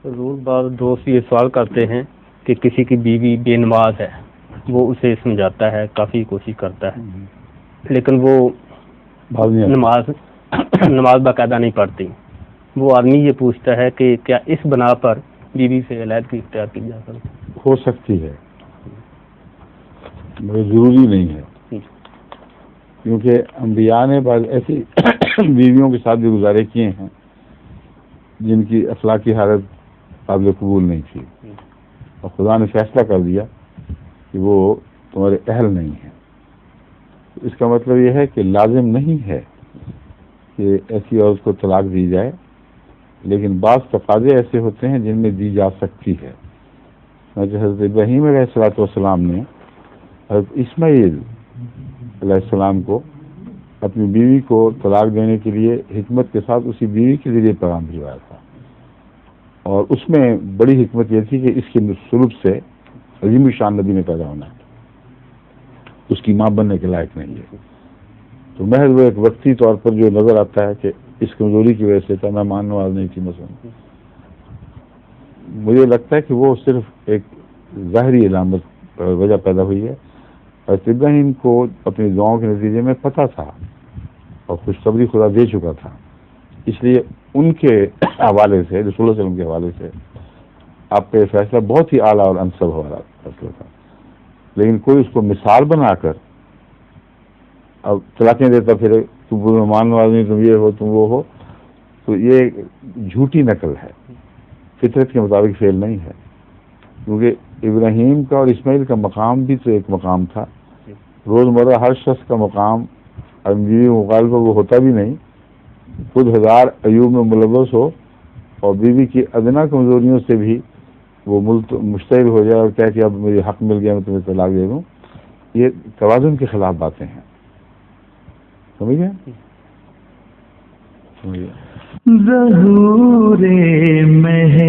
ضرور بعض دوست یہ سوال کرتے ہیں کہ کسی کی بیوی بے نماز ہے، وہ اسے سمجھاتا ہے، کافی کوشش کرتا ہے، لیکن وہ نماز باقاعدہ نہیں پڑھتی. وہ آدمی یہ پوچھتا ہے کہ کیا اس بنا پر بیوی سے علیحدگی اختیار کی جا سکتی؟ ہو سکتی ہے، مگر ضروری نہیں ہے، کیونکہ انبیاء نے بعض ایسی بیویوں کے ساتھ بھی گزارے کیے ہیں جن کی اخلاقی حالت قابل قبول نہیں تھی، اور خدا نے فیصلہ کر دیا کہ وہ تمہارے اہل نہیں ہیں. اس کا مطلب یہ ہے کہ لازم نہیں ہے کہ ایسی عورت کو طلاق دی جائے، لیکن بعض تقاضے ایسے ہوتے ہیں جن میں دی جا سکتی ہے. حضرت ابراہیم علیہ الصلوۃ والسلام نے حضرت اسماعیل علیہ السلام کو اپنی بیوی کو طلاق دینے کے لیے حکمت کے ساتھ اسی بیوی کے ذریعے پیغام بھجوایا تھا، اور اس میں بڑی حکمت یہ تھی کہ اس کے سلوک سے عظیم شان نبی نے پیدا ہونا ہے، اس کی ماں بننے کے لائق نہیں ہے. تو محض وہ ایک وقتی طور پر جو نظر آتا ہے کہ اس کمزوری کی وجہ سے تھا، مہمان نواز نہیں تھی مثلا، مجھے لگتا ہے کہ وہ صرف ایک ظاہری علامت وجہ پیدا ہوئی ہے. اور ابراہیم کو اپنی دعاؤں کے نتیجے میں پتہ تھا اور خوشخبری خدا دے چکا تھا، اس لیے ان کے حوالے سے، رسول اللہ علیہ وسلم کے حوالے سے آپ کا یہ فیصلہ بہت ہی اعلیٰ اور انسب ہو رہا فیصلہ تھا. لیکن کوئی اس کو مثال بنا کر اب طلاقیں دیتا پھر تم مہمان نواز نہیں، تم یہ ہو، تم وہ ہو، تو یہ جھوٹی نقل ہے، فطرت کے مطابق فعل نہیں ہے. کیونکہ ابراہیم کا اور اسماعیل کا مقام بھی تو ایک مقام تھا. روزمرہ ہر شخص کا مقام بیوی مقابل پر وہ ہوتا بھی نہیں. خود ہزار ایوب میں ملوث ہو اور بیوی کی ادنا کمزوریوں سے بھی وہ مشتعل ہو جائے اور کہہ کہ اب مجھے حق مل گیا میں تمہیں طلاق دے دوں، یہ توازن کے خلاف باتیں ہیں. سمجھ گئے؟ ظہور مہر